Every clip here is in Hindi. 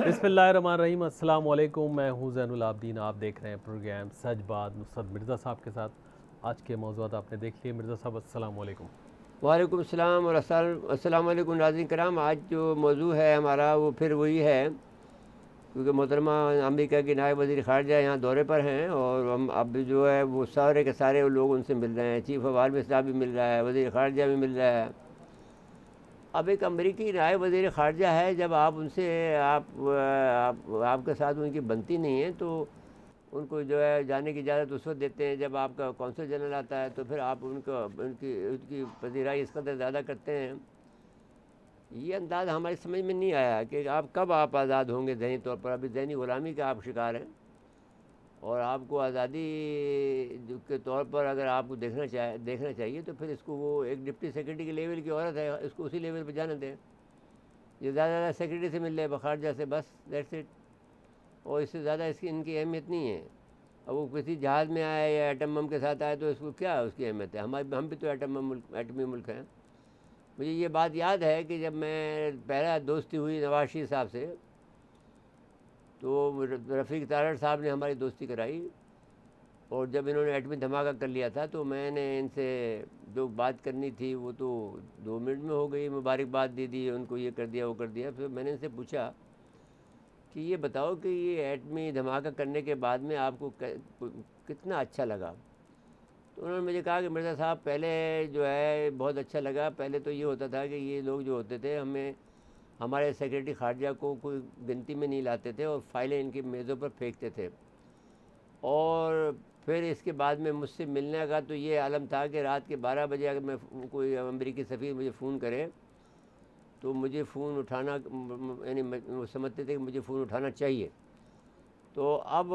बिस्मिल्लाहिर्रहमानिर्रहीम। अस्सलाम वालेकुम। मैं हूँ ज़ैनुल आबदीन। आप देख रहे हैं प्रोग्राम सच बात नुसरत मिर्ज़ा साहब के साथ। आज के मौज़ूआत आपने देख लिए। मिर्ज़ा साहब अस्सलाम वालेकुम। वालेकुम सलाम और अस्सलाम वालेकुम नाज़रीन कराम। आज जो मौजू है हमारा वो फिर वही है, क्योंकि मोहतरमा अमेरिका की नायब वज़ीर ख़ारजा यहाँ दौरे पर हैं और हम अब जो है वो सारे के सारे लोग उनसे मिल रहे हैं। चीफ़ ऑफ आर्मी स्टाफ भी मिल रहा है, वज़ीर ख़ारजा भी मिल रहा है। अब एक अमेरिकी नायब वज़ीर ख़ारजा है, जब आप उनसे आपके साथ उनकी बनती नहीं है तो उनको जो है जाने की इजाज़त उस वक्त देते हैं जब आपका कौंसल जनरल आता है, तो फिर आप उनको उनकी उनकी पजीराई इस कदर ज़्यादा करते हैं। ये अंदाज़ हमारी समझ में नहीं आया कि कब आप आज़ाद होंगे ज़हनी तौर पर। अभी ज़हनी ग़ुलामी का आप शिकार हैं और आपको आज़ादी के तौर पर अगर आपको देखना चाहिए तो फिर इसको वो एक डिप्टी सेक्रेटरी के लेवल की औरत है, इसको उसी लेवल पर जाने दें। ये ज़्यादा सेक्रेटरी से मिल रहे बखारजा से, बस दैट्स इट। और इससे ज़्यादा इसकी इनकी अहमियत नहीं है। अब वो किसी जहाज़ में आए या एटम बम के साथ आए तो इसको क्या उसकी अहमियत है। हम भी तो एटमी मुल्क हैं। मुझे ये बात याद है कि जब मैं पहला दोस्ती हुई नवाज शरीफ साहब से, तो रफ़ीक तारड़ साहब ने हमारी दोस्ती कराई। और जब इन्होंने एटमी धमाका कर लिया था तो मैंने इनसे जो बात करनी थी वो तो 2 मिनट में हो गई। मुबारकबाद दे दी उनको, ये कर दिया वो कर दिया। फिर मैंने इनसे पूछा कि ये बताओ कि ये एटमी धमाका करने के बाद में आपको कितना अच्छा लगा। तो उन्होंने मुझे कहा कि मिर्ज़ा साहब पहले जो है बहुत अच्छा लगा। पहले तो ये होता था कि ये लोग जो होते थे हमें हमारे सेक्रेटरी ख़ारजा को कोई गिनती में नहीं लाते थे और फाइलें इनकी मेज़ों पर फेंकते थे। और फिर इसके बाद में मुझसे मिलने का तो ये आलम था कि रात के 12 बजे अगर मैं कोई अमेरिकी सफ़ीर मुझे फ़ोन करे तो मुझे फ़ोन उठाना, यानी वो समझते थे कि मुझे फ़ोन उठाना चाहिए। तो अब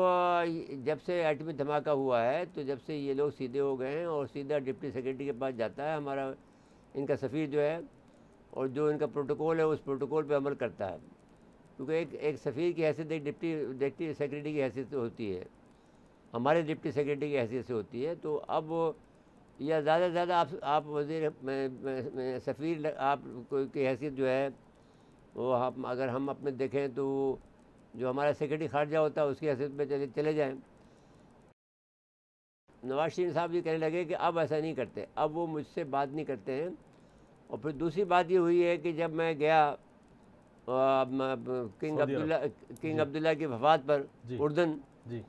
जब से एटमी धमाका हुआ है तो जब से ये लोग सीधे हो गए हैं और सीधा डिप्टी सेक्रेटरी के पास जाता है हमारा इनका सफ़ीर जो है, और जो इनका प्रोटोकॉल है उस प्रोटोकॉल पे अमल करता है। क्योंकि एक सफ़ीर की हैसियत एक डिप्टी सेक्रेटरी की हैसियत से होती है, हमारे डिप्टी सेक्रेटरी की हैसियत से होती है। तो अब या ज़्यादा से ज़्यादा आप वज़ीर सफ़ीर आप की हैसियत जो है वो हम अगर हम अपने देखें तो जो हमारा सेक्रेटरी ख़ारजा होता है उसकी हैसियत में चले जाएँ। नवाज शरीफ साहब ये कहने लगे कि अब ऐसा नहीं करते, अब वो मुझसे बात नहीं करते हैं। और फिर दूसरी बात ये हुई है कि जब मैं गया सऊदी अरब। किंग जी अब्दुल्ला की वफ़ात पर जी उर्दन, जी।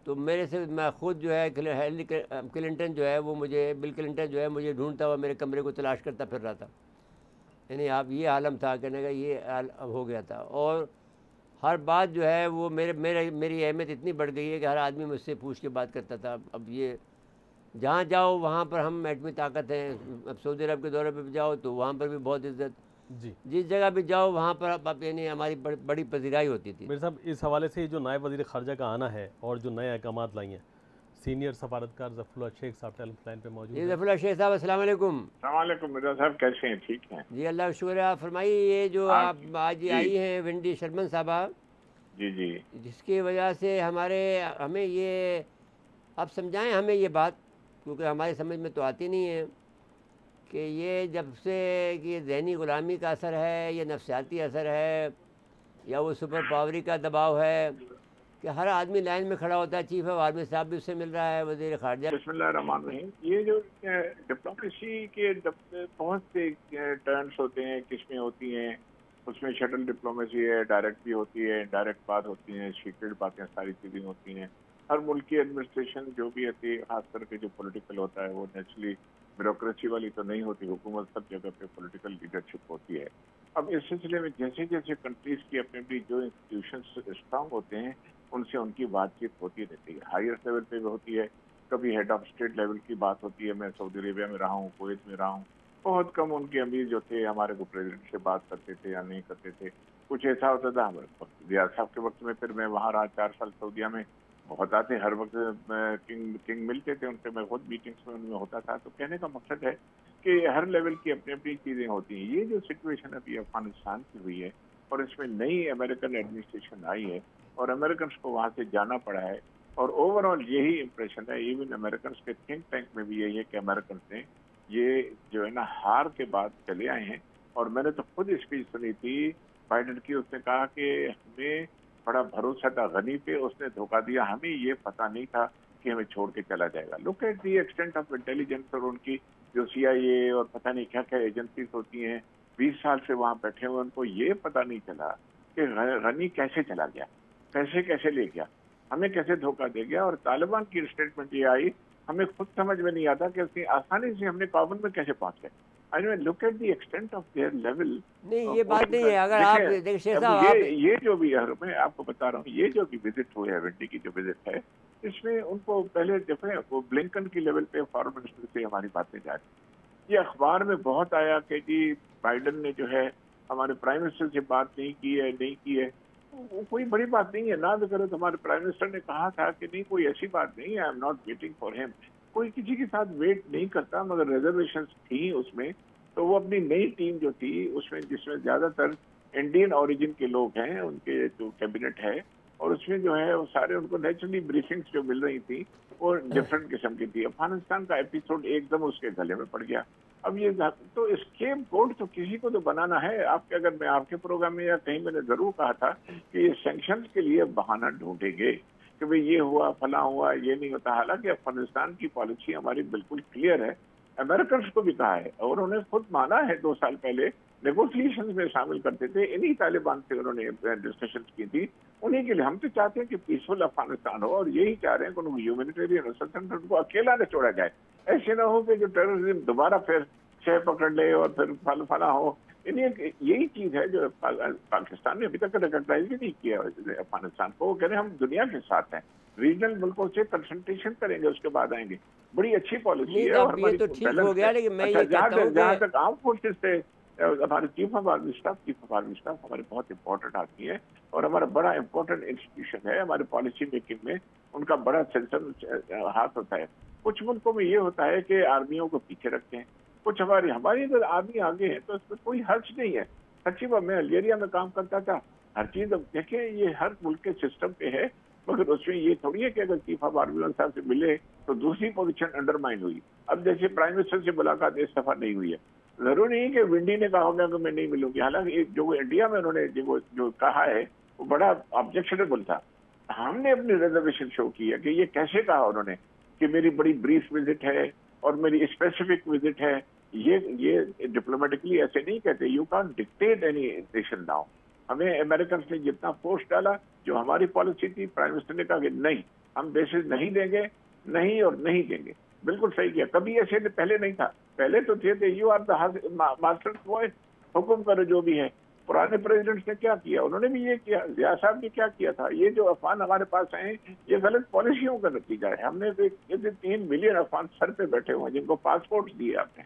तो मेरे से मैं ख़ुद जो है क्लिंटन जो है वो मुझे बिल क्लिंटन जो है मुझे ढूंढता हुआ मेरे कमरे को तलाश करता फिर रहा था। यानी आप ये आलम था, कहने का ये अब हो गया था। और हर बात जो है वो मेरी अहमियत इतनी बढ़ गई है कि हर आदमी मुझसे पूछ के बात करता था। अब ये जहाँ जाओ वहाँ पर हम एटमी ताकत हैं। अब सऊदी अरब के दौरे पे भी जाओ तो वहाँ पर भी बहुत इज़्ज़त, जी जिस जगह भी जाओ वहाँ पर अब यानी हमारी बड़ी पजीराई होती थी। मेरे साहब, इस हवाले से जो नायब वज़ीर ख़ारजा का आना है और जो नए अहकामात लाई हैं, सीनियर सफारतकार ज़फ़रुल्लाह शेख साहब टेलीफोन लाइन पे मौजूद जी हैं। ज़फ़रुल्लाह शेख साहब अस्सलाम वालेकुम। सलामकुम मिर्जा साहब, कैसे हैं? ठीक हैं? जी अल्लाह का शुक्र है। आप फरमाइए, ये जो आप आप आज जी आई हैं विंडी शर्मन साहबा, जी जी। जिसकी वजह से हमें ये आप समझाएं हमें ये बात, क्योंकि हमारी समझ में तो आती नहीं है कि ये जब से कि ये ज़हनी ग़ुलामी का असर है, ये नफसियाती असर है, या वो सुपर पावरी का दबाव है कि हर आदमी लाइन में खड़ा होता है। चीफ़ ऑफ आर्मी साहब भी उससे मिल रहा है, वज़ीर ख़ारजा। बिस्मिल्लाह रहमान रहीम। ये जो डिप्लोमेसी के बहुत से टर्न्स होते हैं, किस्में होती हैं। उसमें शटल डिप्लोमेसी है, डायरेक्ट भी होती है, डायरेक्ट बात होती है, सीक्रेट बातें, सारी चीज़ें होती हैं। हर मुल्क की एडमिनिस्ट्रेशन जो भी होती है, खास करके जो पॉलिटिकल होता है, वो नेचुरली ब्यूरोक्रेसी वाली तो नहीं होती। हुकूमत सब जगह पे पॉलिटिकल लीडरशिप होती है। अब इस सिलसिले में जैसे जैसे कंट्रीज की अपनी अपनी जो इंस्टीट्यूशन स्ट्रांग होते हैं, उनसे उनकी बातचीत होती रहती है। हाईएस्ट लेवल पे भी होती है, कभी हेड ऑफ स्टेट लेवल की बात होती है। मैं सऊदी अरेबिया में रहा हूँ, कुवैत में रहा हूँ। बहुत कम उनके अमीर जो थे हमारे को प्रेसिडेंट से बात करते थे या नहीं करते थे। कुछ ऐसा होता था हमारे वक्त रियाज साहब के वक्त में, फिर मैं वहाँ रहा 4 साल सऊदीया में। बहुत आते हर वक्त किंग मिलते थे उनसे, मैं खुद मीटिंग्स में उनमें होता था। तो कहने का मकसद है कि हर लेवल की अपनी अपनी चीज़ें होती हैं। ये जो सिचुएशन अभी अफगानिस्तान की हुई है और इसमें नई अमेरिकन एडमिनिस्ट्रेशन आई है और अमेरिकन को वहाँ से जाना पड़ा है, और ओवरऑल यही इम्प्रेशन है, इवन अमेरिकन के थिंक टैंक में भी यही है कि अमेरिकन ने ये जो है ना हार के बाद चले आए हैं। और मैंने तो खुद स्पीच सुनी थी बाइडेन की, उसने कहा कि हमें बड़ा भरोसा था गनी पे, उसने धोखा दिया, हमें ये पता नहीं था कि हमें छोड़ के चला जाएगा। Look at the extent of intelligence, और उनकी जो CIA और पता नहीं क्या क्या एजेंसीज होती हैं, 20 साल से वहां बैठे हुए, उनको ये पता नहीं चला कि गनी कैसे चला गया, कैसे कैसे ले गया, हमें कैसे धोखा दे गया। और तालिबान की स्टेटमेंट ये आई, हमें खुद समझ में नहीं आता कि उतनी आसानी से हमने काबुल में कैसे पहुंच गए। I mean look at the extent of their level. नहीं ये बात नहीं है। अगर आप देखिए, देखिए शेख अब साहब, आप ये जो भी है, मैं आपको बता रहा हूँ, ये जो भी विजिट हुए है, विंडी की जो विजिट है, इसमें उनको पहले देखें, वो ब्लिंकन की लेवल पे फॉरेन मिनिस्टर से हमारी बातें जा रही। ये अखबार में बहुत आया कि जी बाइडेन ने जो है हमारे प्राइम मिनिस्टर से बात नहीं की है, नहीं की है। वो कोई बड़ी बात नहीं है ना भी करो। तो हमारे प्राइम मिनिस्टर ने कहा था कि नहीं, कोई ऐसी बात नहीं है, I am not waiting for him. कोई किसी के साथ वेट नहीं करता, मगर रिजर्वेशन थी उसमें। तो वो अपनी नई टीम जो थी उसमें, जिसमें ज्यादातर इंडियन ओरिजिन के लोग हैं, उनके जो कैबिनेट है, और उसमें जो है वो सारे उनको नेचुरली ब्रीफिंग्स जो मिल रही थी वो डिफरेंट किस्म की थी। अफगानिस्तान का एपिसोड एकदम उसके गले में पड़ गया। अब ये तो स्केप गोल्ड तो किसी को तो बनाना है। आपके, अगर मैं आपके प्रोग्राम में या कहीं मैंने जरूर कहा था कि ये सैंक्शंस के लिए बहाना ढूंढेंगे कि भाई ये हुआ, फला हुआ, ये नहीं होता। हालांकि अफगानिस्तान की पॉलिसी हमारी बिल्कुल क्लियर है, अमेरिकन को भी कहा है, और उन्होंने खुद माना है। 2 साल पहले नेगोशिएशन में शामिल करते थे, इन्हीं तालिबान से उन्होंने डिस्कशन की थी। उन्हीं के लिए हम तो चाहते हैं कि पीसफुल अफगानिस्तान हो, और यही चाह रहे हैं कि उनको ह्यूमैनिटेरियन असिस्टेंस, उनको अकेला न छोड़ा जाए। ऐसे ना हो कि जो टेररिज्म दोबारा फिर शह पकड़ ले और फिर फला हो। इन्हें यही चीज है जो पाकिस्तान ने अभी तक रिकॉग्नाइज भी नहीं किया अफगानिस्तान को। वो कह रहे हैं हम दुनिया के साथ हैं, रीजनल मुल्कों से कंसल्टेशन करेंगे, उसके बाद आएंगे। बड़ी अच्छी पॉलिसी नहीं है तो और अब ये हमारी तो ठीक बैलेंस हो गया, है। लेकिन मैं अच्छा, ये कहता हूँ जहाँ कि तक आर्म फोर्सेस से हमारे चीफ ऑफ आर्मी स्टाफ हमारे बहुत इंपॉर्टेंट आदमी है, और हमारा बड़ा इंपॉर्टेंट इंस्टीट्यूशन है। हमारे पॉलिसी मेकिंग में उनका बड़ा सेंसर हाथ होता है। कुछ मुल्कों में ये होता है कि आर्मियों को पीछे रखते हैं, कुछ हमारी अगर आर्मी आगे है तो इसमें कोई हर्ज नहीं है। सच्ची बात, मैं अल्जीरिया में काम करता था, हर चीज अब देखिए ये हर मुल्क के सिस्टम पे है, मगर उसमें ये थोड़ी है कि अगर चीफ ऑफ आर्मी साहब से मिले तो दूसरी पोजीशन अंडरमाइन हुई। अब जैसे प्राइम मिनिस्टर से मुलाकात इस दफा नहीं हुई है, जरूरी नहीं कि विंडी ने कहा होगा कि मैं नहीं मिलूंगी। हालांकि जो इंडिया में उन्होंने जो कहा है वो बड़ा ऑब्जेक्शनेबल था। हमने अपनी रिजर्वेशन शो की है कि ये कैसे कहा उन्होंने कि मेरी बड़ी ब्रीफ विजिट है और मेरी स्पेसिफिक विजिट है। ये डिप्लोमेटिकली ऐसे नहीं कहते। You can dictate any nation now. हमें अमेरिकन ने जितना फोर्स डाला, जो हमारी पॉलिसी थी, प्राइम मिनिस्टर ने कहा कि नहीं, हम बेसिस नहीं देंगे, नहीं और नहीं देंगे। बिल्कुल सही किया। कभी ऐसे पहले नहीं था। पहले तो थे you are the master voice, हुक्म करो जो भी है। पुराने प्रेसिडेंट्स ने क्या किया, उन्होंने भी ये किया। जिया साहब ने क्या किया था। ये जो अफगान हमारे पास आए, ये गलत पॉलिसियों का नतीजा है। हमने 3 मिलियन अफगान सर पे बैठे हुए हैं जिनको पासपोर्ट दिए आपने।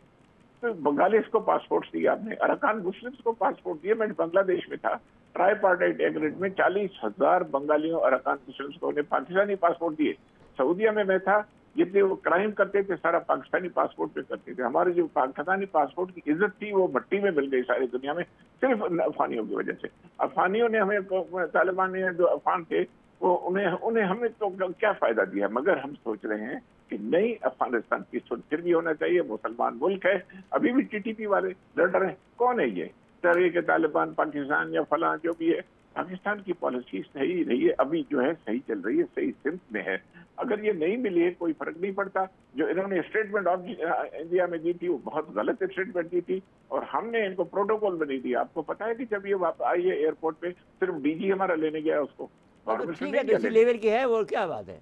तो बंगालीस को पासपोर्ट दिए आपने, अरकान मुस्लिम्स को पासपोर्ट दिए। मैं बांग्लादेश में था, ट्राईपार्टाइट एग्रीमेंट में 40,000 बंगालियों अरकान मुस्लिम्स को उन्हें पाकिस्तानी पासपोर्ट दिए। सऊदीया में मैं था, जितने वो क्राइम करते थे सारा पाकिस्तानी पासपोर्ट पे करते थे। हमारे जो पाकिस्तानी पासपोर्ट की इज्जत थी वो मट्टी में मिल गई सारी दुनिया में, सिर्फ अफगानियों की वजह से। अफगानियों ने हमें, तालिबान ने जो अफगान थे वो उन्हें हमें तो क्या फायदा दिया। मगर हम सोच रहे हैं कि नहीं, अफगानिस्तान की फिर भी होना चाहिए। मुसलमान मुल्क है, अभी भी TTP वाले लड़ रहे हैं। कौन है ये तहरीक तालिबान पाकिस्तान या फला जो भी है। पाकिस्तान की पॉलिसी सही रही है, अभी जो है सही चल रही है, सही सिम्त में है। अगर ये नहीं मिली है कोई फर्क नहीं पड़ता। जो इन्होंने स्टेटमेंट ऑफ इंडिया में दी थी वो बहुत गलत स्टेटमेंट दी थी, और हमने इनको प्रोटोकॉल में नहीं दिया। आपको पता है कि जब ये वापस आई है एयरपोर्ट पे, सिर्फ DG हमारा लेने गया उसको। तो ठीक है, दूसरी लेवल की है, वो क्या बात है।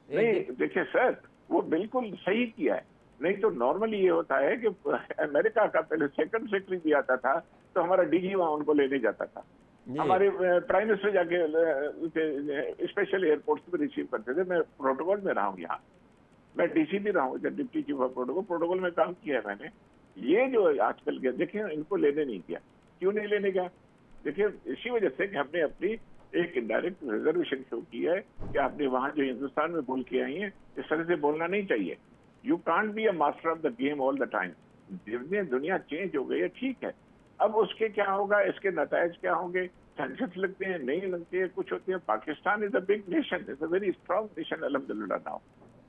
नहीं देखिए सर, वो बिल्कुल सही किया है। नहीं तो नॉर्मली ये होता है कि अमेरिका का पहले सेकंड सेक्रेटरी भी आता था तो हमारा DG वहां उनको लेने जाता था। हमारे प्राइम मिनिस्टर जाके स्पेशल एयरपोर्ट पे रिसीव करते थे। मैं प्रोटोकॉल में रहा हूँ यहाँ, मैं DC भी रहा हूँ, डिप्टी चीफ ऑफ प्रोटोकॉल में काम किया है मैंने। ये जो आजकल के देखिए, इनको लेने नहीं गया। क्यों नहीं लेने गया? देखिए इसी वजह से कि हमने अपनी एक इनडायरेक्ट रिजर्वेशन शो की है कि आपने वहां जो हिंदुस्तान में बोल के आई हैं, इस तरह से बोलना नहीं चाहिए। You can't be a master of the game all the time. दुनिया चेंज हो गई है, ठीक है। अब उसके क्या होगा, इसके नतायज क्या होंगे, सैंक्शंस लगते हैं, नहीं लगते हैं, कुछ होते हैं। Pakistan is a big nation, is a very strong nation अल्हम्दुलिल्लाह now.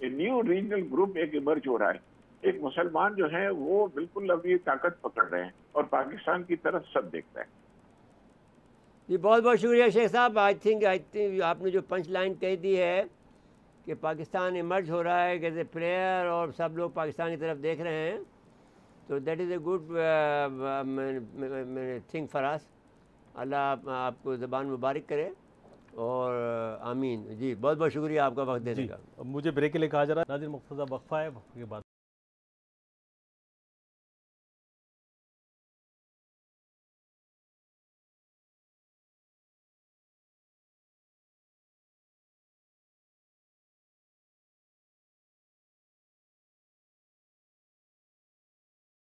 A new regional group एक इमर्ज हो रहा है। एक मुसलमान जो है वो बिल्कुल अभी ताकत पकड़ रहे हैं और पाकिस्तान की तरफ सब देखता है। जी बहुत बहुत शुक्रिया शेख साहब। आई थिंक आपने जो पंच लाइन कह दी है कि पाकिस्तान इमर्ज हो रहा है एज ए प्लेयर और सब लोग पाकिस्तान की तरफ देख रहे हैं, तो that is a good thing for us. अल्लाह आपको ज़बान मुबारक करे और आमीन। जी बहुत बहुत शुक्रिया आपका वक्त देने का। अब मुझे ब्रेक के लिए कहा जा रहा है। नाज़रीन मुख्तसर वक्फा है, वक्फे के बाद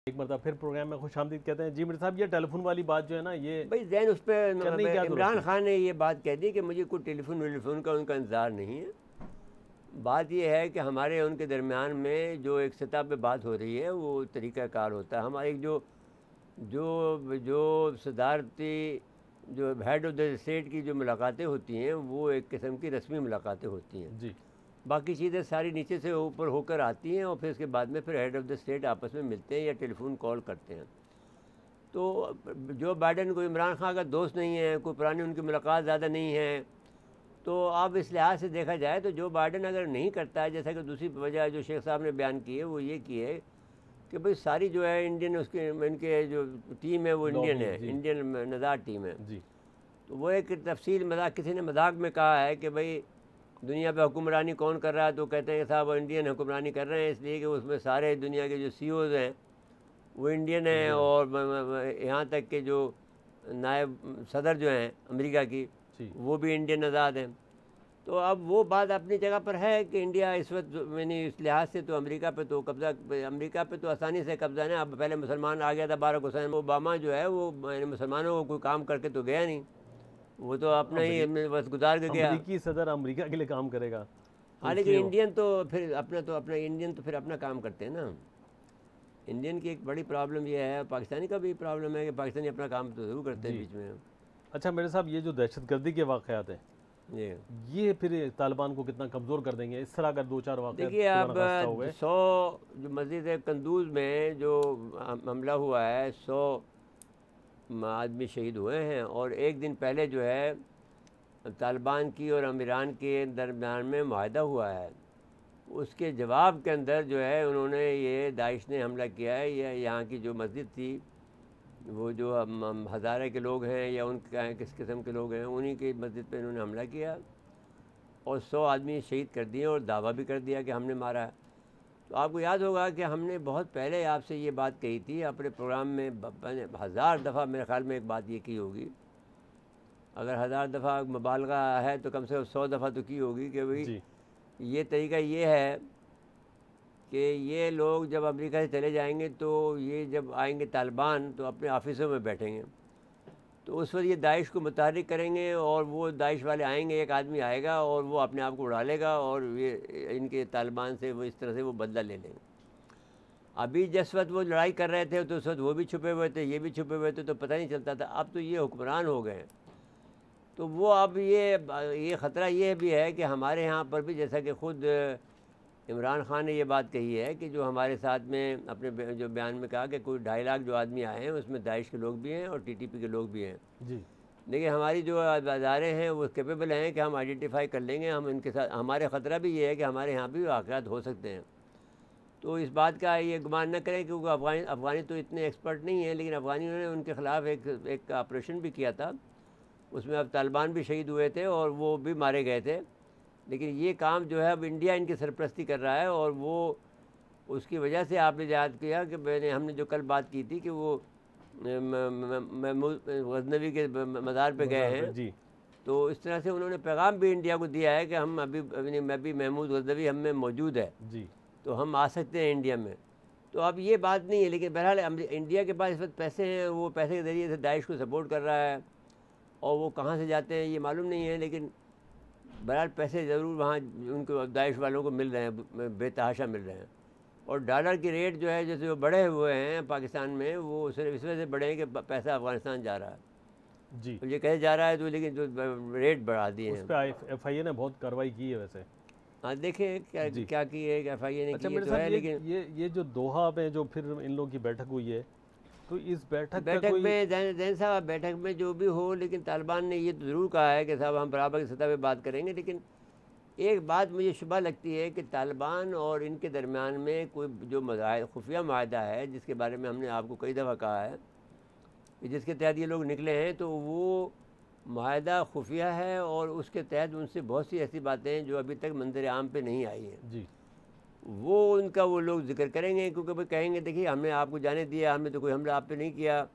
एक मरतबा फिर प्रोग्राम में खुशामदीद कहते हैं। जी मिर्ज़ा साहब, ये टेलीफोन वाली बात जो है ना, ये भाई जैन उस पर करने की क्या इमरान ज़रूरत है? खान ने ये बात कह दी कि मुझे कोई टेलीफोन का उनका इंतज़ार नहीं है। बात यह है कि हमारे उनके दरमियान में जो एक सतह पे बात हो रही है वो तरीक़ाकार होता है। हमारी जो जो जो सदारती जो हेड ऑफ़ द स्टेट की जो मुलाकातें होती हैं वो एक किस्म की रस्मी मुलाकातें होती हैं। जी बाकी चीज़ें सारी नीचे से ऊपर होकर आती हैं और फिर उसके बाद में फिर हेड ऑफ़ द स्टेट आपस में मिलते हैं या टेलीफोन कॉल करते हैं। तो जो बाइडन कोई इमरान खान का दोस्त नहीं है, कोई पुरानी उनकी मुलाकात ज़्यादा नहीं है, तो अब इस लिहाज से देखा जाए तो जो बाइडन अगर नहीं करता है, जैसा कि दूसरी वजह जो शेख साहब ने बयान की है वो ये की है कि भाई सारी जो है इंडियन उसके इनके जो टीम है वो इंडियन है, इंडियन नज़ार टीम है। जी तो वो एक तफसील मजाक किसी ने मजाक में कहा है कि भाई दुनिया पे हुक्मरानी कौन कर रहा है, तो कहते हैं कि साहब वो इंडियन हुक्मरानी कर रहे हैं, इसलिए कि उसमें सारे दुनिया के जो CEOs हैं वो इंडियन हैं और यहाँ तक के जो नायब सदर जो हैं अमेरिका की वो भी इंडियन आज़ाद हैं। तो अब वो बात अपनी जगह पर है कि इंडिया इस वक्त मैंने इस लिहाज से तो अमेरिका पे तो कब्ज़ा, अमेरिका पे तो आसानी से कब्ज़ा नहीं। अब पहले मुसलमान आ गया था बाराक हुसैन ओबामा जो है वो मुसलमानों को कोई काम करके तो गया नहीं, वो तो अपना ही बस गुजार के गया। अमेरिकी सदर अमेरिका के लिए काम करेगा। हाँ लेकिन इंडियन तो फिर अपना इंडियन तो फिर अपना काम करते हैं ना। इंडियन की एक बड़ी प्रॉब्लम ये है, पाकिस्तानी का भी प्रॉब्लम है कि पाकिस्तानी अपना काम तो ज़रूर करते हैं बीच में। अच्छा मेरे साहब, ये जो दहशतगर्दी के वाक़यात हैं ये फिर तालिबान को कितना कमज़ोर कर देंगे? इस तरह अगर 2-4 वाक़यात देखिए, अब 100 जो मस्जिद कंदूज में जो हमला हुआ है 100 आदमी शहीद हुए हैं और एक दिन पहले जो है तालिबान की और अमीरान के दरमियान में मुआहदा हुआ है, उसके जवाब के अंदर जो है उन्होंने ये दाइश ने हमला किया है। ये यहाँ की जो मस्जिद थी वो जो हज़ारे के लोग हैं या उनके किस किस्म के लोग हैं उन्हीं की मस्जिद पे इन्होंने हमला किया और 100 आदमी शहीद कर दिए और दावा भी कर दिया कि हमने मारा है। तो आपको याद होगा कि हमने बहुत पहले आपसे ये बात कही थी अपने प्रोग्राम में, 1000 दफ़ा मेरे ख़्याल में एक बात ये की होगी, अगर 1000 दफ़ा मुबालगा है तो कम से कम 100 दफ़ा तो की होगी कि भाई ये तरीका ये है कि ये लोग जब अमेरिका से चले जाएंगे तो ये जब आएंगे तालिबान तो अपने ऑफिसों में बैठेंगे, तो उस वक्त ये दाइश को मुतहरिक करेंगे और वो दाइश वाले आएंगे, एक आदमी आएगा और वो अपने आप को उड़ा लेगा और ये इनके तालिबान से वो इस तरह से वो बदला ले लेंगे। अभी जिस वक्त वो लड़ाई कर रहे थे तो उस वक्त वो भी छुपे हुए थे, ये भी छुपे हुए थे, तो पता नहीं चलता था। अब तो ये हुक्मरान हो गए, तो वो अब ये ख़तरा ये भी है कि हमारे यहाँ पर भी, जैसा कि ख़ुद इमरान खान ने ये बात कही है कि जो हमारे साथ में अपने जो बयान में कहा कि कोई 2.5 लाख जो आदमी आए हैं उसमें दाइश के लोग भी हैं और TTP के लोग भी हैं जी। लेकिन हमारी जो अदारे हैं वो कैपेबल हैं कि हम आइडेंटिफाई कर लेंगे, हम इनके साथ, हमारे ख़तरा भी ये है कि हमारे यहाँ भी वाक़यात हो सकते हैं। तो इस बात का ये गुमान न करें क्योंकि अफ़गानी तो इतने एक्सपर्ट नहीं हैं, लेकिन अफ़गानियों ने उनके ख़िलाफ़ एक ऑपरेशन भी किया था, उसमें अब तालिबान भी शहीद हुए थे और वो भी मारे गए थे। लेकिन ये काम जो है अब इंडिया इनकी सरपरस्ती कर रहा है और वो उसकी वजह से आपने याद किया कि हमने जो कल बात की थी कि वो गज़नवी के मज़ार पे गए हैं जी। तो इस तरह से उन्होंने पैगाम भी इंडिया को दिया है कि हम अभी महमूद गज़नवी हम में मौजूद है जी, तो हम आ सकते हैं इंडिया में। तो अब ये बात नहीं है, लेकिन बहरहाल इंडिया के पास इस वक्त पैसे हैं, वो पैसे के ज़रिए से दाइश को सपोर्ट कर रहा है और वो कहाँ से जाते हैं ये मालूम नहीं है, लेकिन बहरहाल पैसे ज़रूर वहाँ उनको दाइश वालों को मिल रहे हैं, बेतहाशा मिल रहे हैं। और डॉलर की रेट जो है जैसे वो बढ़े हुए हैं पाकिस्तान में, वो सिर्फ इस वजह से बढ़े हैं कि पैसा अफ़गानिस्तान जा रहा है जी। तो ये कैसे जा रहा है, तो लेकिन जो रेट बढ़ा दिए हैं। उस पर FIA ने बहुत कार्रवाई की है वैसे। हाँ देखें क्या की है, FIA ने अच्छा की मेरे तो है, साथ लेकिन ये जो दोहा में जो फिर इन लोगों की बैठक हुई है तो इस बैठक का बैठक कोई में जैन साहब, बैठक में जो भी हो, लेकिन तालिबान ने ये तो ज़रूर कहा है कि साहब हम बराबर की सतह पे बात करेंगे। लेकिन एक बात मुझे शुबा लगती है कि तालिबान और इनके दरमियान में कोई जो खुफिया माहदा है, जिसके बारे में हमने आपको कई दफ़ा कहा है कि जिसके तहत ये लोग निकले हैं, तो वो माहदा खुफिया है और उसके तहत उनसे बहुत सी ऐसी बातें हैं जो अभी तक मंजर आम पे नहीं आई हैं। जी वो उनका वो लोग जिक्र करेंगे, क्योंकि भाई कहेंगे देखिए हमने आपको जाने दिया, हमने तो कोई हमला आप पे नहीं किया,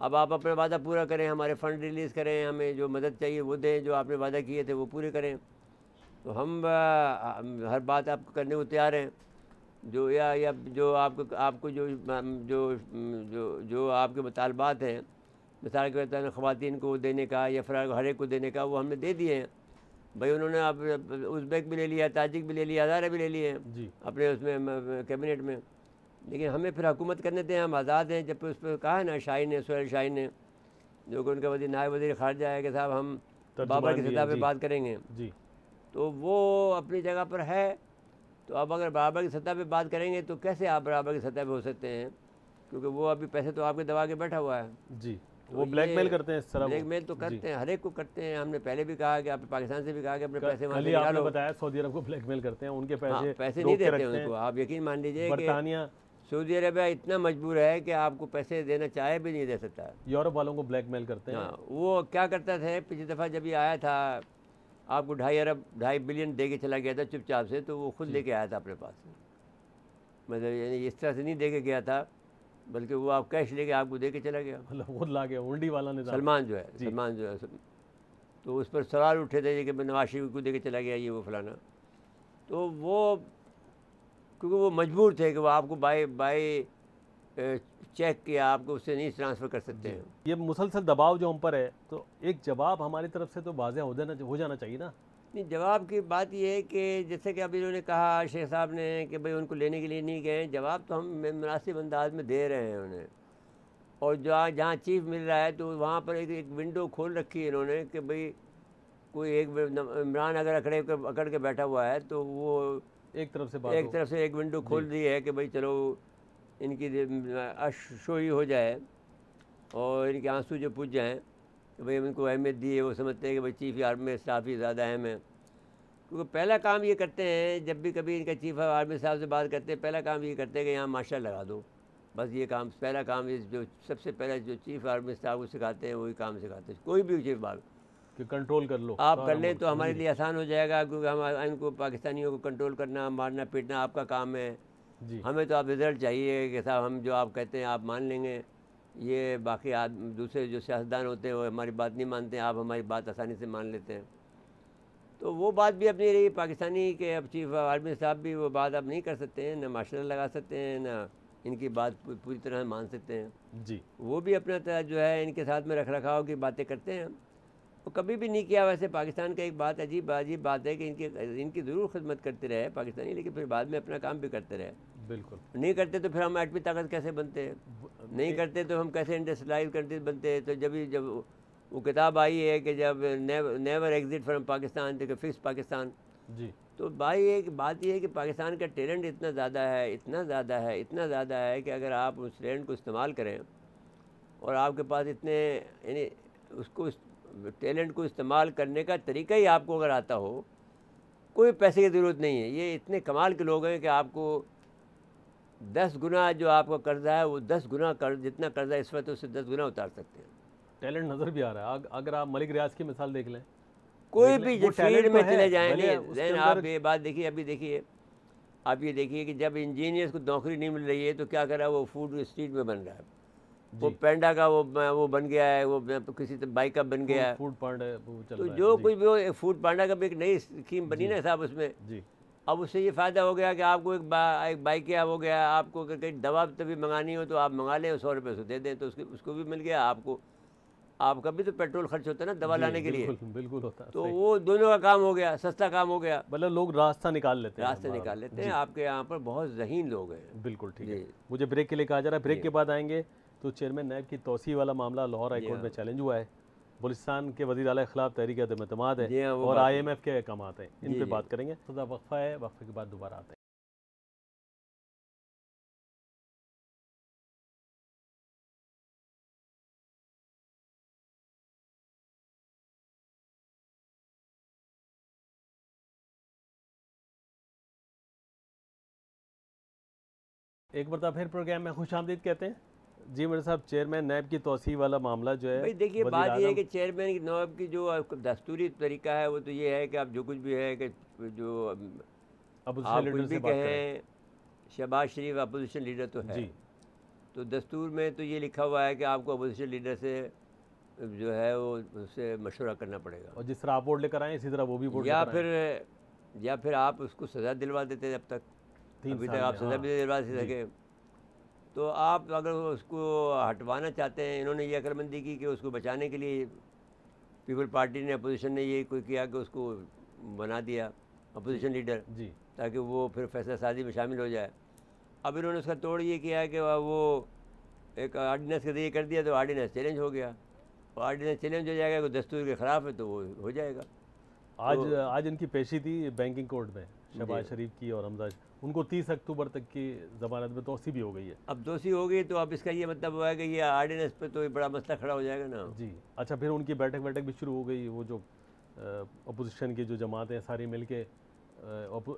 अब आप अपना वादा पूरा करें, हमारे फ़ंड रिलीज़ करें, हमें जो मदद चाहिए वो दें, जो आपने वादा किए थे वो पूरे करें। तो हम हर बात आपको करने को तैयार हैं। जो या जो आपको जो आपके मुतालबात हैं, मिसाल के तौर पर ख़वातीन को देने का या फ़राग हर एक को देने का, वो हमने दे दिए हैं भाई। उन्होंने अब उज़्बेक भी ले लिया, ताजिक भी ले लिया, हज़ारा भी ले लिए हैं जी अपने उसमें कैबिनेट में। लेकिन हमें फिर हुकूमत करने दें, हम आज़ाद हैं। जब उस पर कहा है ना शाहीन ने, सुहेल शाहीन ने, जो कि उनका नायब वज़ीर ख़ारजा है, कि साहब हम बाबर की सतह पे बात करेंगे, जी तो वो अपनी जगह पर है। तो अब अगर बराबर की सतह पे बात करेंगे तो कैसे आप बराबर की सतह पे हो सकते हैं, क्योंकि वो अभी पैसे तो आपके दबा के बैठा हुआ है। जी तो वो ब्लैकमेल करते हैं इस तरह। ब्लैकमेल तो करते हैं, हर एक को करते हैं। हमने पहले भी कहा कि आप पाकिस्तान से भी कहा कि अपने पैसे वहाँ कल से ही आपने निकालो। बताया सऊदी अरब को ब्लैकमेल करते हैं, उनके हाँ, पैसे पैसे रोक नहीं के देते रखते उनको। हैं। आप यकीन मान लीजिए कि बरतानिया, सऊदी अरबिया इतना मजबूर है कि आपको पैसे देना चाहे भी नहीं दे सकता है। यूरोप वालों को ब्लैकमेल करते हैं। हाँ, वो क्या करता था पिछली दफ़ा जब ये आया था, आपको 2.5 बिलियन दे के चला गया था चुपचाप से, तो वो खुद लेके आया था अपने पास। मतलब यानी इस तरह से नहीं दे के गया था, बल्कि वो आप कैश लेके आपको दे के चला गया। मतलब खुद ला गया, हुंडी वाला निज़ाम। सलमान जो है तो उस पर सवाल उठे थे कि नवाज शरीफ को दे के चला गया, ये वो फलाना। तो वो क्योंकि वो मजबूर थे कि वो आपको बाई चेक किया, आपको उससे नहीं ट्रांसफ़र कर सकते हैं। ये मुसलसल दबाव जो हम पर है, तो एक जवाब हमारी तरफ से तो वाज़ेह हो जाना चाहिए ना। नहीं, जवाब की बात ये है कि जैसे कि अभी इन्होंने कहा शेख साहब ने कि भाई उनको लेने के लिए नहीं गए, जवाब तो हम मुनासिब अंदाज में दे रहे हैं उन्हें। और जहाँ जहाँ चीफ मिल रहा है तो वहाँ पर एक विंडो खोल रखी है इन्होंने कि भाई कोई एक इमरान अगर अकड़ के बैठा हुआ है तो वो एक तरफ से एक विंडो खोल दी है कि भाई चलो इनकी अशोई हो जाए और इनके आंसू जो पूछ जाएँ कि भाई उनको अहमियत दी है। वो समझते हैं कि भाई चीफ आर्मी स्टाफ ही ज़्यादा अहम है, क्योंकि पहला काम ये करते हैं जब भी कभी इनका चीफ आर्मी साहब से बात करते हैं, पहला काम ये करते हैं कि यहाँ मार्शल लगा दो। बस ये काम, पहला काम, ये जो सबसे पहले जो चीफ आर्मी स्टाफ को सिखाते हैं वही काम सिखाते हैं। कोई भी चीफ बात कि कंट्रोल कर लो, आप कर लें तो हमारे लिए आसान हो जाएगा, क्योंकि हम इनको पाकिस्तानियों को कंट्रोल करना, मारना पीटना आपका काम है जी। हमें तो आप रिज़ल्ट चाहिए कि साहब हम जो आप कहते हैं आप मान लेंगे। ये बाकी दूसरे जो सियासतदान होते हैं वो हमारी बात नहीं मानते हैं, आप हमारी बात आसानी से मान लेते हैं। तो वो बात भी अपनी रही पाकिस्तानी के, अब चीफ आर्मी साहब भी वो बात आप नहीं कर सकते हैं, ना मार्शल लगा सकते हैं, ना इनकी बात पूरी तरह मान सकते हैं जी। वो भी अपना तरह जो है इनके साथ में रख रखाव की बातें करते हैं। वो कभी भी नहीं किया। वैसे पाकिस्तान का एक बात अजीब बात है कि इनकी ज़रूर खिदमत करते रहे पाकिस्तानी, लेकिन फिर बाद में अपना काम भी करते रहे। बिल्कुल नहीं करते तो फिर हम एटमी ताकत कैसे बनते हैं, नहीं करते तो हम कैसे इंडस्ट्रियलाइज कंट्रीज बनते हैं। तो जब वो किताब आई है कि जब नेवर एग्जिट फ्रॉम पाकिस्तान तो फिक्स पाकिस्तान जी। तो भाई एक बात ये है कि पाकिस्तान का टैलेंट इतना ज़्यादा है, इतना ज़्यादा है कि अगर आप उस टैलेंट को इस्तेमाल करें और आपके पास इतने यानी उसको टैलेंट को इस्तेमाल करने का तरीका ही आपको अगर आता हो, कोई पैसे की ज़रूरत नहीं है। ये इतने कमाल के लोग हैं कि आपको 10 गुना जो आपका कर्जा है वो 10 गुना जितना कर्जा इस वक्त उससे 10 गुना उतार सकते हैं। टैलेंट नज़र भी आ रहा है। अगर आप मलिक रियाज की मिसाल देख लें, कोई भी जो फील्ड में चले जाएँ, नहीं आप ये बात देखिए, अभी देखिए आप ये देखिए कि जब इंजीनियर्स को नौकरी नहीं मिल रही है तो क्या कर रहा है, वो फूड स्ट्रीट में बन रहा है। वो पेंडा का वो बन गया है, वो किसी बाइक का बन गया है, फूड पांडा चल तो रहा है। जो कुछ भी हो, फूड पांडा का भी एक नई स्कीम बनी ना साहब उसमें। जी। अब उससे ये फ़ायदा हो गया कि आपको एक बाइक या हो गया, आपको अगर कहीं दवा तभी मंगानी हो तो आप मंगा लें, 100 रुपये उसको दे दें तो उसको भी मिल गया आपको। आपका भी तो पेट्रोल खर्च होता है ना दवा लाने के लिए, बिल्कुल होता है। तो वो दोनों का काम हो गया, सस्ता काम हो गया। मतलब लोग रास्ता निकाल लेते हैं। आपके यहाँ पर बहुत ज़हीन लोग हैं। बिल्कुल ठीक है। मुझे ब्रेक के लिए कहा जा रहा है, ब्रेक के बाद आएंगे तो चेयरमैन नायब की तौसीह वाला मामला लाहौर हाई कोर्ट में चैलेंज हुआ है, बलूचिस्तान के वज़ीर आला के खिलाफ तहरीक अदम-ए-एतमाद है और IMF के अहकामात हैं, इन पे बात करेंगे। थोड़ा वक्फा है, वक्फे के बाद दोबारा आते हैं। एक बार फिर प्रोग्राम में खुशामदीद कहते हैं। जी मेरे साहब, चेयरमैन नैब की तौसीह वाला मामला जो है, भाई देखिए बात ये है कि चेयरमैन नैब की जो दस्तूरी तरीका है वो तो ये है कि आप जो कुछ भी है कि जो आप कुछ भी कहें, शहबाज शरीफ अपोजिशन लीडर तो है जी। तो दस्तूर में तो ये लिखा हुआ है कि आपको अपोजिशन लीडर से जो है वो उससे मशवरा करना पड़ेगा, और जिस तरह आप वोट लेकर आए इसी तरह वो भी वोट या फिर आप उसको सज़ा दिलवा देते जब तक, अभी तक आप सज़ा भी दिलवा सके। तो आप अगर उसको हटवाना चाहते हैं, इन्होंने ये अक्लमंदी की कि उसको बचाने के लिए पीपल पार्टी ने, अपोजिशन ने ये कोई किया कि उसको बना दिया अपोजिशन लीडर जी, ताकि वो फिर फैसला साजी में शामिल हो जाए। अब इन्होंने उसका तोड़ ये किया है कि वो एक आर्डिनेंस के जरिए कर दिया, तो आर्डिनेंस चैलेंज हो गया, और आर्डिनेंस चैलेंज हो जाएगा तो दस्तूर के ख़िलाफ़ है तो वो हो जाएगा। आज इनकी पेशी थी बैंकिंग कोर्ट में, शहबाज शरीफ की और हमजा, उनको 30 अक्टूबर तक की ज़मानत में दोषी भी हो गई है। अब दोषी हो गई तो अब इसका ये मतलब हुआ है कि ये आर्डिनेंस पे तो बड़ा मसला खड़ा हो जाएगा ना जी। अच्छा, फिर उनकी बैठक भी शुरू हो गई, वो जो अपोजिशन की जो जमातें सारी मिलके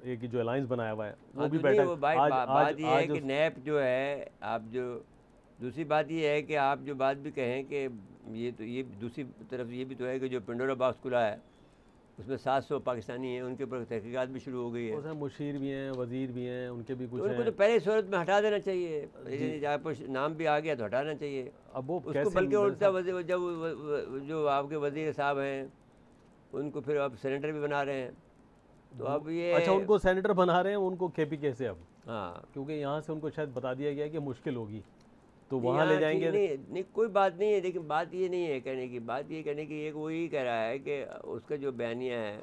एक जो अलायंस बनाया हुआ है वो भी बैठक। बात ये है कि नैब जो है, आप जो दूसरी बात ये है कि आप जो बात भी कहें कि ये दूसरी तरफ ये भी तो है कि जो पिंडोरा बॉक्स खुला है उसमें 700 पाकिस्तानी हैं, उनके ऊपर तहकीकात भी शुरू हो गई है। उसमें मुशीर भी हैं, वजीर भी हैं, उनके भी कुछ उनको तो पहले सूरत में हटा देना चाहिए, आपको नाम भी आ गया तो हटाना चाहिए। अब वो उसको बल्कि उल्टा जब जो आपके वजीर साहब हैं उनको फिर अब सेनेटर भी बना रहे हैं, तो अब ये अच्छा उनको सेनेटर बना रहे हैं, उनको KPK से अब, हाँ, क्योंकि यहाँ से उनको शायद बता दिया गया कि मुश्किल होगी तो वहाँ ले जाएंगे। नहीं कोई बात नहीं है, लेकिन बात ये नहीं है कहने की, बात ये कहने की एक वो ही कह रहा है कि उसका जो बयानिया है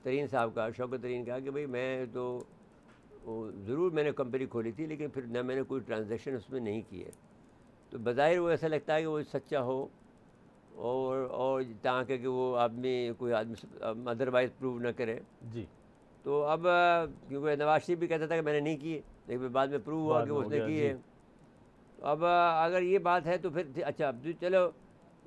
तरीन साहब का, शौकत तरीन का, कि भाई मैं तो ज़रूर मैंने कंपनी खोली थी लेकिन फिर न मैंने कोई ट्रांजैक्शन उसमें नहीं किए, तो बज़ाहिर वो ऐसा लगता है कि वो सच्चा हो और ताकि कि वो कोई आदमी अदरवाइज़ प्रूव ना करे जी। तो अब क्योंकि नवाज शरीफ भी कहता था कि मैंने नहीं किए, लेकिन बाद में प्रूव हुआ कि उसने किए। अब अगर ये बात है तो फिर अच्छा, अब चलो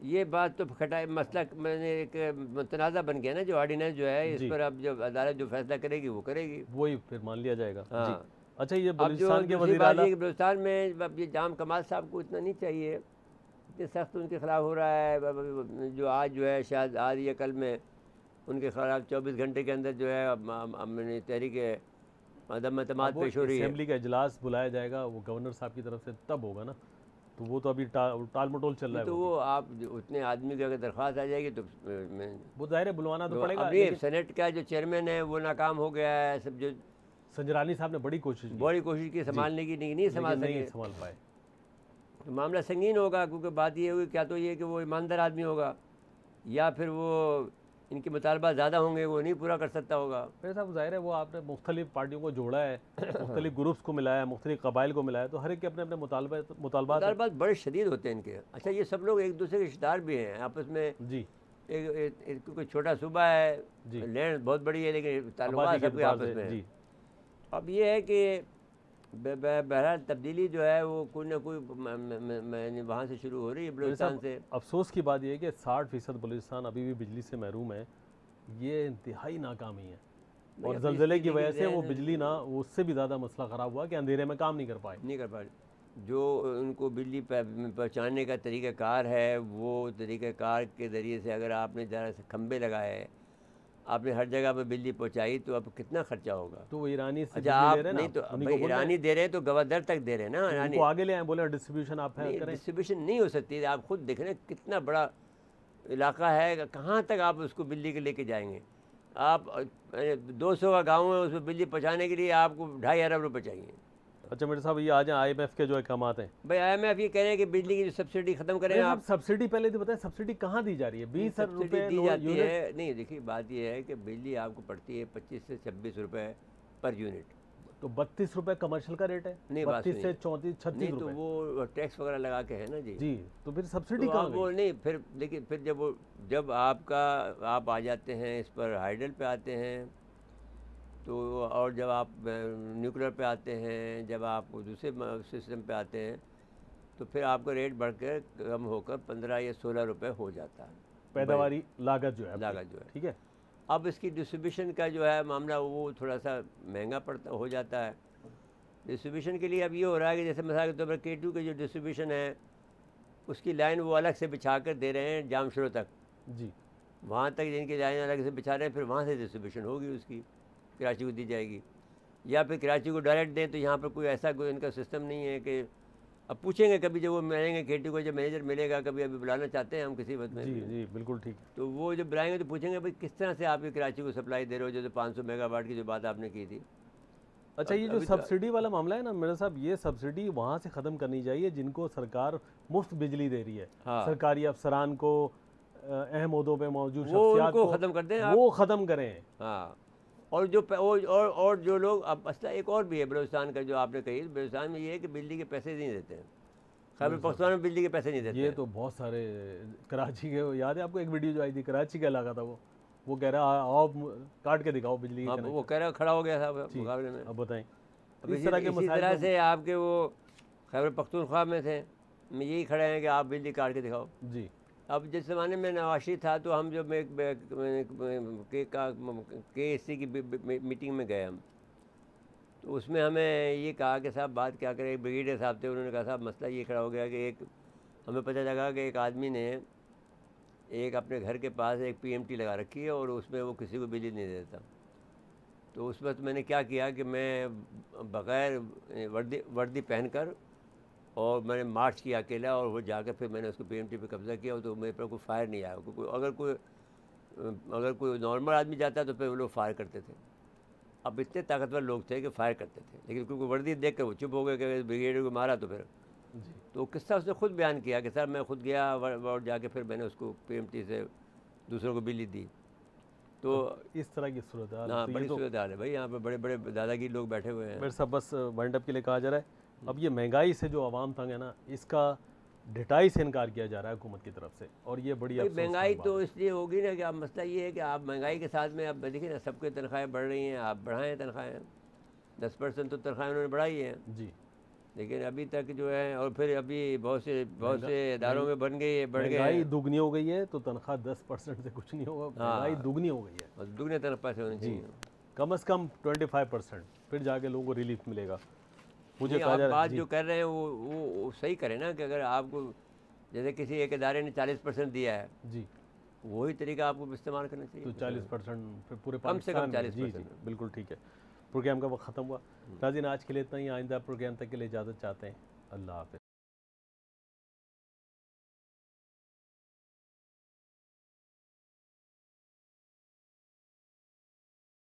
ये बात तो खटाई मसला मैंने एक तनाज़ा बन गया ना, जो ऑर्डिनेंस जो है इस पर अब जब अदालत जो फैसला करेगी वो करेगी, वही फिर मान लिया जाएगा। हाँ। अच्छा, ये बलूचिस्तान के वज़ीर आला, बलूचिस्तान में अब ये जाम कमाल साहब को इतना नहीं चाहिए, इतने सख्त उनके ख़िलाफ़ हो रहा है, जो आज जो है शायद आज या कल में उनके खिलाफ 24 घंटे के अंदर जो है तहरीक अदम एतमाद पेश हो रही है। असेंबली का इजलास बुलाया जाएगा, वो गवर्नर साहब की तरफ से तब होगा ना, तो वो तो अभी टाल मटोल चल रहा है। तो वो आप उतने आदमी की अगर दरख्वास्त आ जाएगी तो वो ज़ाहिर है बुलवाना तो पड़ेगा। अभी सेनेट का जो चेयरमैन है वो नाकाम हो गया है, सब जो संजरानी साहब ने बड़ी कोशिश की संभालने की, नहीं संभाल पाए, तो मामला संगीन होगा, क्योंकि बात ये हुई क्या तो ये कि वो ईमानदार आदमी होगा या फिर वो इनके मुतालबा ज़्यादा होंगे वो नहीं पूरा कर सकता होगा। फिर साहब ज़ाहिर है वो आपने मुख्तलिफ पार्टियों को जोड़ा है, मुख्तलिफ ग्रुप्स को मिलाया है, मुख्तलिफ कबाइल को मिलाया है, तो हर एक के अपने अपने मुतालबात बड़े शदीद होते हैं इनके। अच्छा, ये सब लोग एक दूसरे के रिश्तेदार भी हैं आपस में जी। एक कोई छोटा सूबा है, लैंड बहुत बड़ी है लेकिन ताल्लुकात सबके आपस में जी। अब ये है कि बहरहाल तब्दीली जो है वो कोई ना कोई मैंने वहाँ से शुरू हो रही है बलूचिस्तान से। अफसोस की बात यह है कि 60% बलूचिस्तान अभी भी बिजली से महरूम है, ये इंतहाई नाकामी है, और ज़लज़ले की वजह से वो बिजली ना उससे भी ज़्यादा मसला ख़राब हुआ कि अंधेरे में काम नहीं कर पाए। जो उनको बिजली पहुँचाने का तरीक़ाकार है, वो तरीक़ाकार के ज़रिए से अगर आपने ज़रा से खंबे लगाए, आपने हर जगह पर बिजली पहुंचाई, तो अब कितना खर्चा होगा। तो वो ईरानी से अच्छा आप नहीं तो ईरानी दे रहे हैं तो गवर्नर तक दे रहे हैं ना, ईरानी आगे ले आए, बोले डिस्ट्रीब्यूशन आप करें। डिस्ट्रीब्यूशन नहीं हो सकती, आप खुद देख रहे हैं कितना बड़ा इलाका है, कहाँ तक आप उसको बिजली के लेके जाएंगे। आप 200 का गाँव है, उसमें बिजली पहुँचाने के लिए आपको 2.5 अरब रुपये चाहिए। अच्छा मेरे साहब, ये आज IMF के जो अहकामात हैं, भाई IMF ये कह रहे हैं कि बिजली की जो सब्सिडी खत्म करें आप। सब्सिडी पहले तो बताएं, सब्सिडी कहाँ दी जा रही है? 20 रुपये दी जाती है। नहीं देखिए बात ये है कि बिजली आपको पड़ती है 25 से 26 रुपये पर यूनिट, तो 32 रुपये कमर्शियल का रेट है, नहीं 32 से 34-36 रुपये, तो वो टैक्स वगैरह लगा के है ना जी। तो फिर सब्सिडी कहाँ वो नहीं, फिर देखिए फिर जब आप आ जाते हैं इस पर हाइडल पे आते हैं, तो और जब आप न्यूक्लियर पे आते हैं, जब आप दूसरे सिस्टम पे आते हैं, तो फिर आपका रेट बढ़कर कम होकर 15 या 16 रुपये हो जाता है पैदावारी लागत जो है। ठीक है। अब इसकी डिस्ट्रीब्यूशन का जो है मामला वो थोड़ा सा महंगा हो जाता है, डिस्ट्रीब्यूशन के लिए अब ये हो रहा है कि जैसे मिसाल के तौर पर K2 के जो डिस्ट्रीब्यूशन है उसकी लाइन वो अलग से बिछा कर दे रहे हैं जामशोरो तक जी, वहाँ तक जिनकी लाइन अलग से बिछा रहे हैं, फिर वहाँ से डिस्ट्रीब्यूशन होगी उसकी, कराची को दी जाएगी। या फिर कराची को डायरेक्ट दें, तो यहाँ पर कोई ऐसा कोई इनका सिस्टम नहीं है कि अब पूछेंगे कभी जब वो मिलेंगे K2 को, जब मैनेजर मिलेगा कभी, अभी बुलाना चाहते हैं हम किसी वक्त में जी जी बिल्कुल ठीक। तो वो जब बुलाएंगे तो पूछेंगे भाई किस तरह से आप ये कराची को सप्लाई दे रहे हो, जो 500 मेगावाट की जो बात आपने की थी। अच्छा, ये जो सब्सिडी वाला मामला है ना मेरे साहब, ये सब्सिडी वहाँ से ख़त्म करनी चाहिए जिनको सरकार मुफ्त बिजली दे रही है। हाँ। सरकारी अफसरान को, अहम ओहदों पे मौजूद वो शख्सियात उनको को ख़त्म कर दें, वो ख़त्म करें। हाँ। और जो और जो लोग, अब मसला एक और भी है बलूचिस्तान का जो आपने कही, बलूचिस्तान में ये है कि बिजली के पैसे नहीं देते हैं। खैबर पख्तूनख्वा में बिजली के पैसे नहीं देते। ये तो बहुत सारे कराची के, याद है आपको एक वीडियो जो आई थी, कराची का इलाका था वो कह रहा आओ काट के दिखाओ बिजली की। वो कह रहा खड़ा हो गया था मुकाबले में। अब बताएं। इसी तरह से आपके वो खैबर पख्तूनख्वा में थे, में यही खड़े हैं कि आप बिजली काट के दिखाओ जी। अब जिस ज़माने में नवाशी था तो हम जब KSC की मीटिंग में गए हम, तो उसमें हमें ये कहा कि साहब बात क्या करें। एक ब्रिगेडियर साहब थे, उन्होंने कहा साहब मसला ये खड़ा हो गया कि एक हमें पता लगा कि एक आदमी ने एक अपने घर के पास एक PMT लगा रखी है और उसमें वो किसी को बिजली नहीं देता। तो उस वक्त मैंने क्या किया कि मैं बग़ैर वर्दी पहनकर और मैंने मार्च किया अकेला, और वो जाकर फिर मैंने उसको PMT पे कब्ज़ा किया। तो मेरे पर कोई फायर नहीं आया। अगर कोई नॉर्मल आदमी जाता तो फिर वो लोग फायर करते थे। अब इतने ताकतवर लोग थे कि फायर करते थे, लेकिन क्योंकि वर्दी देख कर वो चुप हो गए कि ब्रिगेडियर को मारा। तो फिर तो किस्सा उसने खुद बयान किया कि सर मैं खुद गया और जाके फिर मैंने उसको PMT से दूसरों को बिजली दी। तो इस तरह की सूरत हाल, हाँ, बड़ी सूरत हाल है भाई। यहाँ पर बड़े बड़े दादागिरी लोग बैठे हुए हैं। मेरे साहब बस वाइंड अप के लिए कहा जा रहा है, अब ये महंगाई से जो आवाम तंग है ना, इसका ढिठाई से इनकार किया जा रहा है हुकूमत की तरफ से, और ये बड़ी महंगाई तो इसलिए होगी ना कि अब मसला ये है कि आप महंगाई के साथ में अब देखिए ना, सबकी तनख्वाहें बढ़ रही हैं। आप बढ़ाएं तनख्वाहें, 10% तो तनख्वाहें उन्होंने बढ़ाई हैं जी, लेकिन अभी तक जो है, और फिर अभी बहुत से इदारों में बढ़ गई है। महंगाई दुगनी हो गई है, तो तनख्वाह 10% से कुछ नहीं होगा। महंगाई दुगनी हो गई है, दुगने तनख्वाह से होनी चाहिए, कम से कम 25%, फिर जाके लोगों को रिलीफ मिलेगा। मुझे आप बात जो कर रहे हैं वो सही करें ना, कि अगर आपको जैसे किसी एक इदारे ने 40% दिया है जी, वही तरीका आपको इस्तेमाल करना चाहिए। तो 40% फिर पूरे कम से कम 40%। जी, बिल्कुल ठीक है। प्रोग्राम का वक्त ख़त्म हुआ। नाज़रीन, आज के लिए इतना ही। आइंदा प्रोग्राम तक के लिए इजाज़त चाहते हैं। अल्लाह हाफ़िज़।